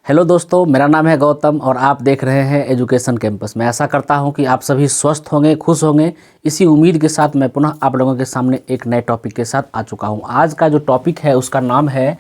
Hello दोस्तों, मेरा नाम है गौतम और आप देख रहे हैं एजुकेशन कैंपस। मैं आशा करता हूं कि आप सभी स्वस्थ होंगे, खुश होंगे। इसी उम्मीद के साथ मैं पुनः आप लोगों के सामने एक नए टॉपिक के साथ आ चुका हूं। आज का जो टॉपिक है उसका नाम है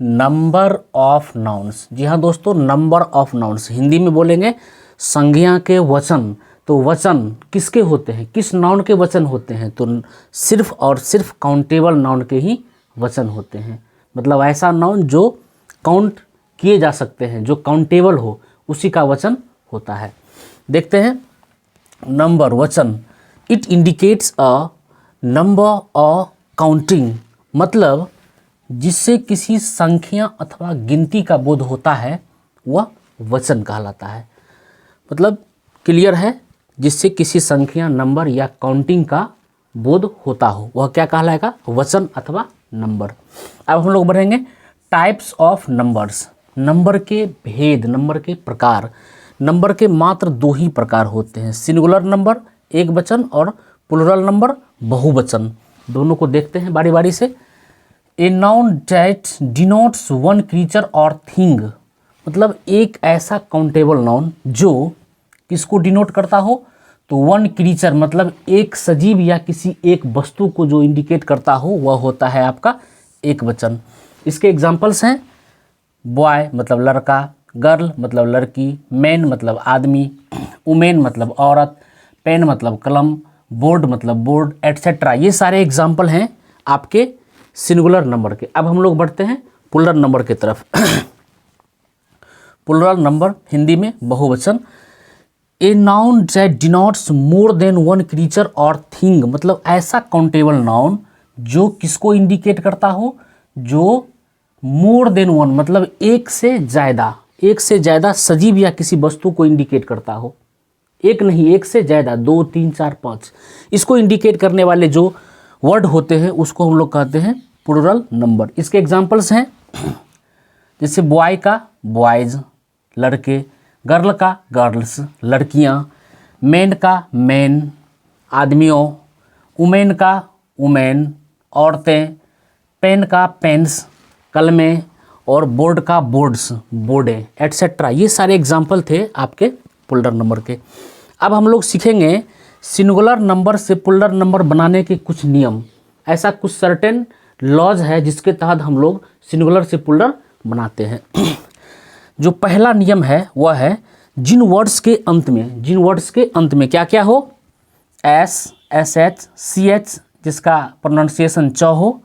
नंबर ऑफ नाउन्स। जी हाँ दोस्तों, नंबर ऑफ नाउन्स हिंदी में बोलेंगे संज्ञा के वचन। तो वचन किसके होते हैं, किस नाउन के वचन होते हैं? तो सिर्फ और सिर्फ काउंटेबल नाउन के ही वचन होते हैं। मतलब ऐसा नाउन जो काउंट किए जा सकते हैं, जो काउंटेबल हो, उसी का वचन होता है। देखते हैं नंबर वचन। It indicates a number of counting, मतलब जिससे किसी संख्या अथवा गिनती का बोध होता है वह वचन कहलाता है। मतलब क्लियर है, जिससे किसी संख्या, नंबर या काउंटिंग का बोध होता हो वह क्या कहलाएगा? वचन अथवा नंबर। अब हम लोग बढ़ेंगे टाइप्स ऑफ नंबर्स। नंबर के भेद, नंबर के प्रकार। नंबर के मात्र दो ही प्रकार होते हैं, सिंगुलर नंबर एक वचन और प्लुरल नंबर बहुवचन। दोनों को देखते हैं बारी बारी से। A noun that denotes one creature और थिंग, मतलब एक ऐसा काउंटेबल नाउन जो किसको डिनोट करता हो? तो वन क्रीचर मतलब एक सजीव या किसी एक वस्तु को जो इंडिकेट करता हो वह होता है आपका एक वचन। इसके एग्जाम्पल्स हैं बॉय मतलब लड़का, गर्ल मतलब लड़की, मैन मतलब आदमी, वुमेन मतलब औरत, पेन मतलब कलम, बोर्ड मतलब बोर्ड, एटसेट्रा। ये सारे एग्जाम्पल हैं आपके सिंगुलर नंबर के। अब हम लोग बढ़ते हैं प्लुरल नंबर की तरफ। प्लुरल नंबर हिंदी में बहुवचन। A noun that denotes more than one creature और थिंग, मतलब ऐसा काउंटेबल नाउन जो किसको इंडिकेट करता हो? जो मोर देन वन मतलब एक से ज़्यादा सजीव या किसी वस्तु को इंडिकेट करता हो। एक नहीं, एक से ज़्यादा, 2, 3, 4, 5 इसको इंडिकेट करने वाले जो वर्ड होते हैं उसको हम लोग कहते हैं प्लुरल नंबर। इसके एग्जांपल्स हैं जैसे बॉय का बॉयज़ लड़के, गर्ल का गर्ल्स लड़कियां, मैन का मैन आदमियों, वुमेन का वुमेन औरतें, पेन का पेन्स कलमें और बोर्ड का बोर्ड्स बोर्डें, एटसेट्रा। ये सारे एग्जाम्पल थे आपके प्लुरल नंबर के। अब हम लोग सीखेंगे सिंगुलर नंबर से प्लुरल नंबर बनाने के कुछ नियम। ऐसा कुछ सर्टेन लॉज है जिसके तहत हम लोग सिंगुलर से प्लुरल बनाते हैं। जो पहला नियम है वह है जिन वर्ड्स के अंत में क्या क्या हो? S, S H, C H जिसका प्रोनाउंसिएशन च हो,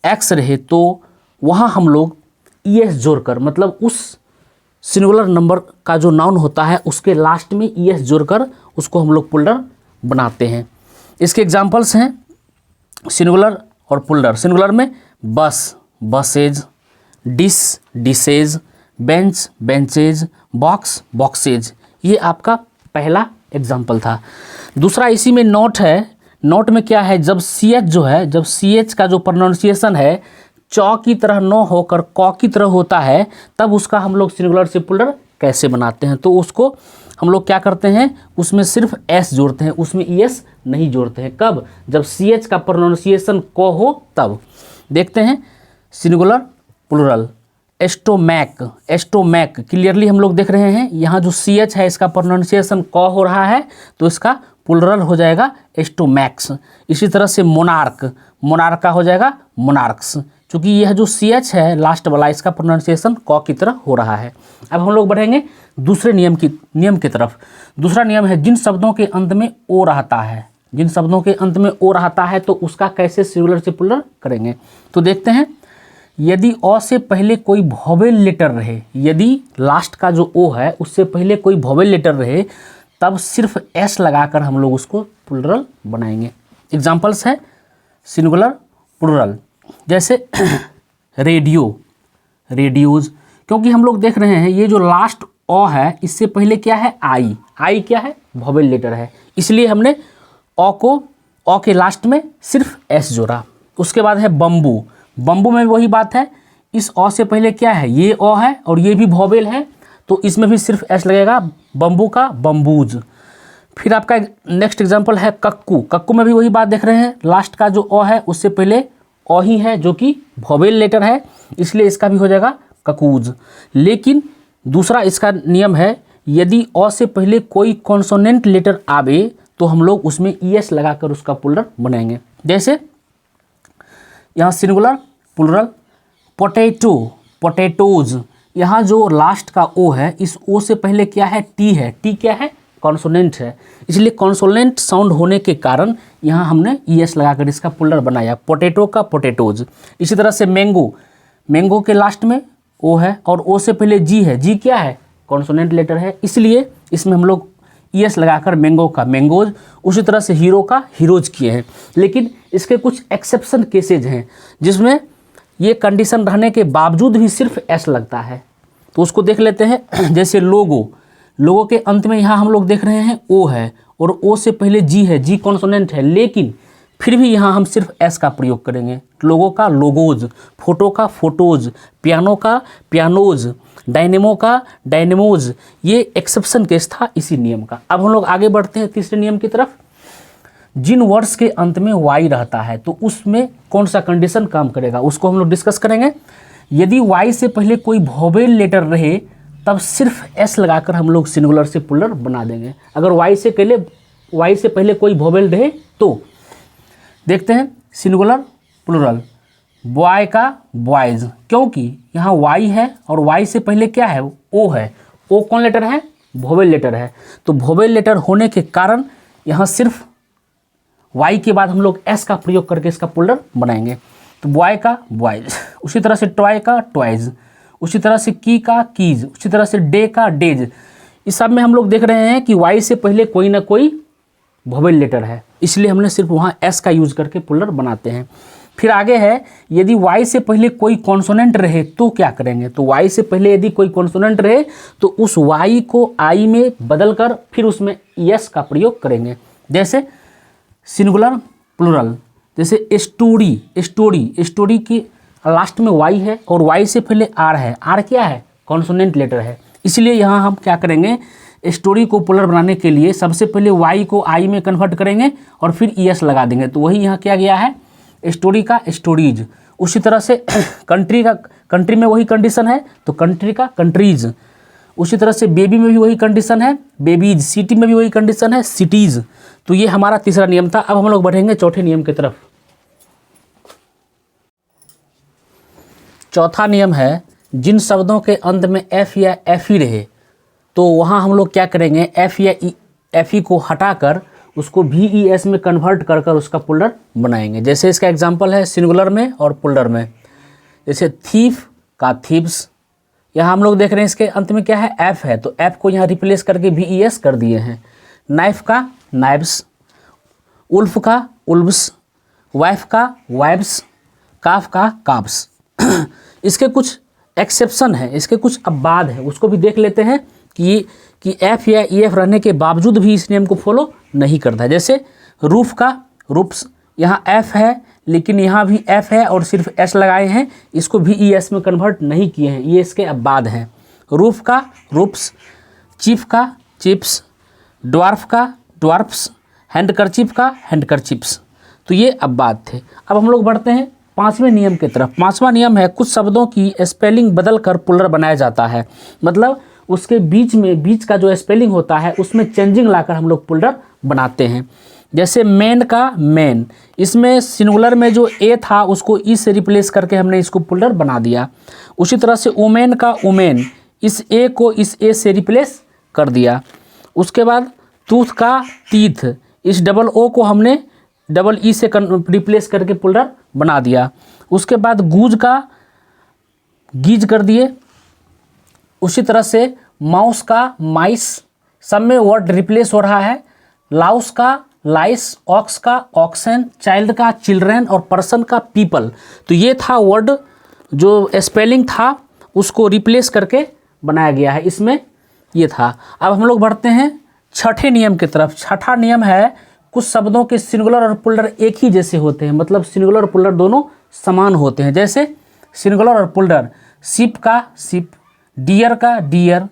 एक्स रहे तो वहाँ हम लोग ईएस जोड़कर, मतलब उस सिंगुलर नंबर का जो नाउन होता है उसके लास्ट में ईएस जोड़कर उसको हम लोग प्लुरल बनाते हैं। इसके एग्जांपल्स हैं सिंगुलर और प्लुरल। सिंगुलर में बस buses, dish dishes, bench benches, box boxes. ये आपका पहला एग्जाम्पल था। दूसरा इसी में नोट है। नोट में क्या है? जब सी एच जो है, जब सी एच का जो प्रोनाउंसिएशन है चौ की तरह न होकर कौ की तरह होता है, तब उसका हम लोग सिंगुलर से प्लुरल कैसे बनाते हैं? तो उसको हम लोग क्या करते हैं, उसमें सिर्फ एस जोड़ते हैं, उसमें ईएस नहीं जोड़ते हैं। कब? जब सी एच का प्रोनाउंसिएशन को हो तब। देखते हैं सिंगुलर प्लुरल। एस्टोमैक, एस्टोमैक क्लियरली हम लोग देख रहे हैं यहाँ जो सी एच है इसका प्रोनाउंसिएशन क हो रहा है तो इसका प्लुरल हो जाएगा एस्टोमैक्स। इसी तरह से मोनार्क, मोनार्क का हो जाएगा मोनार्क्स, क्योंकि यह जो सी एच है लास्ट वाला इसका प्रोनाउंसिएशन क की तरह हो रहा है। अब हम लोग बढ़ेंगे दूसरे नियम की तरफ। दूसरा नियम है जिन शब्दों के अंत में ओ रहता है, जिन शब्दों के अंत में ओ रहता है तो उसका कैसे सिंगुलर से प्लुरल करेंगे। तो देखते हैं, यदि अ से पहले कोई वोवेल लेटर रहे, यदि लास्ट का जो ओ है उससे पहले कोई वोवेल लेटर रहे तब सिर्फ एस लगाकर हम लोग उसको प्लुरल बनाएंगे। एग्जाम्पल्स है सिंगुलर प्लुरल, जैसे रेडियो रेडियोज, क्योंकि हम लोग देख रहे हैं ये जो लास्ट अ है इससे पहले क्या है? आई, आई क्या है? वोवेल लेटर है, इसलिए हमने अ को अ के लास्ट में सिर्फ एस जोड़ा। उसके बाद है बम्बू, बम्बू में वही बात है, इस अ से पहले क्या है? ये अ है और ये भी वोवेल है तो इसमें भी सिर्फ एस लगेगा, बम्बू का बम्बूज। फिर आपका नेक्स्ट एग्जांपल है कक्कू, कक्कू में भी वही बात देख रहे हैं, लास्ट का जो अ है उससे पहले अ ही है जो कि वोवेल लेटर है, इसलिए इसका भी हो जाएगा ककूज। लेकिन दूसरा इसका नियम है, यदि अ से पहले कोई कॉन्सोनेंट लेटर आवे तो हम लोग उसमें ईएस लगाकर उसका प्लुरल बनाएंगे। जैसे यहाँ सिंगुलर प्लुरल पोटैटो, पोटैटोज, यहाँ जो लास्ट का ओ है, इस ओ से पहले क्या है, टी है। टी क्या है, कॉन्सोनेंट है, इसलिए कॉन्सोनेंट साउंड होने के कारण यहाँ हमने ईएस लगाकर इसका प्लुरल बनाया, पोटैटो का पोटैटोज। इसी तरह से मैंगो, मैंगो के लास्ट में ओ है और ओ से पहले जी है। जी क्या है, कॉन्सोनेंट लेटर है, इसलिए इसमें हम लोग ईएस लगाकर मैंगो का मैंगोज। उसी तरह से हीरो का हीरोज किए हैं। लेकिन इसके कुछ एक्सेप्शन केसेज हैं जिसमें ये कंडीशन रहने के बावजूद भी सिर्फ एस लगता है, तो उसको देख लेते हैं। जैसे लोगो, लोगो के अंत में यहाँ हम लोग देख रहे हैं ओ है और ओ से पहले जी है, जी कॉन्सोनेंट है, लेकिन फिर भी यहाँ हम सिर्फ एस का प्रयोग करेंगे। लोगो का लोगोज, फोटो का फोटोज, पियानो का पियानोज, डायनेमो का डायनेमोज। ये एक्सेप्शन केस था इसी नियम का। अब हम लोग आगे बढ़ते हैं तीसरे नियम की तरफ। जिन वर्ड्स के अंत में वाई रहता है तो उसमें कौन सा कंडीशन काम करेगा, उसको हम लोग डिस्कस करेंगे। यदि वाई से पहले कोई वोवेल लेटर रहे तब सिर्फ एस लगाकर हम लोग सिंगुलर से प्लुरल बना देंगे। अगर वाई से पहले कोई वोवेल रहे तो देखते हैं सिंगुलर प्लुरल, बॉय का बॉयज़, क्योंकि यहाँ वाई है और वाई से पहले क्या है, ओ है। ओ कौन लेटर है, वोवेल लेटर है, तो वोवेल लेटर होने के कारण यहाँ सिर्फ वाई के बाद हम लोग एस का प्रयोग करके इसका प्लुरल बनाएंगे। तो बॉय का बॉयज, उसी तरह से टॉय का टॉयज, उसी तरह से की का कीज, उसी तरह से डे का डेज। इस सब में हम लोग देख रहे हैं कि वाई से पहले कोई ना कोई वोवेल लेटर है, इसलिए हमने सिर्फ वहाँ एस का यूज करके प्लुरल बनाते हैं। फिर आगे है, यदि वाई से पहले कोई कॉन्सोनेंट रहे तो क्या करेंगे। तो वाई से पहले यदि कोई कॉन्सोनेंट रहे तो उस वाई को आई में बदलकर फिर उसमें एस का प्रयोग करेंगे। जैसे सिंगुलर प्लुरल, जैसे स्टोरी, स्टोरी की लास्ट में वाई है और वाई से पहले आर है। आर क्या है, कॉन्सोनेंट लेटर है, इसलिए यहाँ हम क्या करेंगे, स्टोरी को प्लुरल बनाने के लिए सबसे पहले वाई को आई में कन्वर्ट करेंगे और फिर ईएस लगा देंगे। तो वही यहाँ क्या गया है, स्टोरी का स्टोरीज। उसी तरह से कंट्री में वही कंडीशन है तो कंट्री का कंट्रीज। उसी तरह से बेबी में भी वही कंडीशन है, बेबीज। सिटी में भी वही कंडीशन है, सिटीज़। तो ये हमारा तीसरा नियम था। अब हम लोग बढ़ेंगे चौथे नियम की तरफ। चौथा नियम है, जिन शब्दों के अंत में एफ या एफ ही रहे तो वहाँ हम लोग क्या करेंगे, एफ या एफ ई को हटाकर उसको वी ई एस में कन्वर्ट कर कर उसका प्लुरल बनाएंगे। जैसे इसका एग्जांपल है सिंगुलर में और प्लुरल में। जैसे थीफ का थीव्स, यहाँ हम लोग देख रहे हैं इसके अंत में क्या है, एफ है, तो एफ को यहाँ रिप्लेस करके वी ई एस कर दिए हैं। नाइफ का नाइव्स, उल्फ का उल्व्स, वाइफ का वाइव्स, काफ का काफ्स। इसके कुछ एक्सेप्शन है, इसके कुछ अपवाद है, उसको भी देख लेते हैं कि एफ या ई एफ रहने के बावजूद भी इस नियम को फॉलो नहीं करता है। जैसे रूफ का रूप्स, यहाँ एफ है लेकिन यहाँ भी एफ है और सिर्फ एस लगाए हैं, इसको भी ई एस में कन्वर्ट नहीं किए हैं, ये इसके अपवाद हैं। रूफ का रूप्स, चीफ का चिप्स, ड्वार्फ का ड्वार्फ्स, हैंडकरचीफ का हैंडकरचिप्स। तो ये अपवाद थे। अब हम लोग बढ़ते हैं पांचवें नियम की तरफ। पांचवा नियम है, कुछ शब्दों की स्पेलिंग बदल कर प्लुरल बनाया जाता है, मतलब उसके बीच का जो स्पेलिंग होता है उसमें चेंजिंग लाकर हम लोग प्लुरल बनाते हैं। जैसे मैन का मैन, इसमें सिंगुलर में जो ए था उसको ई से रिप्लेस करके हमने इसको प्लुरल बना दिया। उसी तरह से वुमेन का वुमेन, इस ए को इस ए से रिप्लेस कर दिया। उसके बाद टूथ का टीथ, इस डबल ओ को हमने डबल ई से रिप्लेस करके प्लुरल बना दिया। उसके बाद गूज का गीज कर दिए। उसी तरह से माउस का माइस, सब में वर्ड रिप्लेस हो रहा है। लाउस का लाइस, ऑक्स का ऑक्सन, चाइल्ड का चिल्ड्रेन और पर्सन का पीपल। तो ये था वर्ड जो स्पेलिंग था उसको रिप्लेस करके बनाया गया है, इसमें ये था। अब हम लोग बढ़ते हैं छठे नियम की तरफ। छठा नियम है, कुछ शब्दों के सिंगुलर और प्लुरल एक ही जैसे होते हैं, मतलब सिंगुलर और प्लुरल दोनों समान होते हैं। जैसे सिंगुलर और प्लुरल, शिप का शिप, डियर का डियर,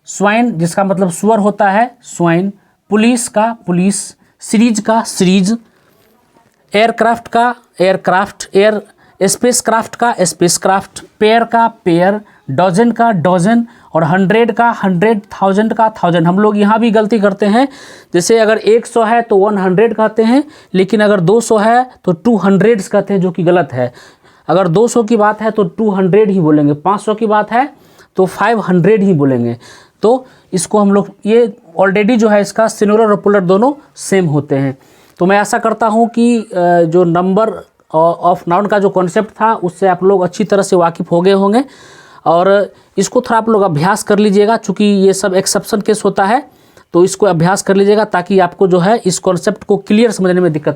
स्वाइन जिसका मतलब सुअर होता है स्वाइन, पुलिस का पुलिस, सीरीज का सीरीज, एयरक्राफ्ट का एयरक्राफ्ट, स्पेस क्राफ्ट का स्पेस क्राफ्ट, पेयर का पेयर, डजन का डजन और 100 का 100, 1000 का 1000। हम लोग यहाँ भी गलती करते हैं, जैसे अगर 100 है तो 100 कहते हैं, लेकिन अगर 200 है तो 200 कहते हैं, जो कि गलत है। अगर 200 की बात है तो 200 ही बोलेंगे, 500 की बात है तो 500 ही बोलेंगे। तो इसको हम लोग, ये ऑलरेडी जो है इसका सिंगुलर और प्लूरल दोनों सेम होते हैं। तो मैं आशा करता हूँ कि जो नंबर ऑफ नाउन का जो कॉन्सेप्ट था उससे आप लोग अच्छी तरह से वाकिफ़ हो गए होंगे, और इसको थोड़ा आप लोग अभ्यास कर लीजिएगा। चूँकि ये सब एक्सेप्शन केस होता है तो इसको अभ्यास कर लीजिएगा, ताकि आपको जो है इस कॉन्सेप्ट को क्लियर समझने में दिक्कत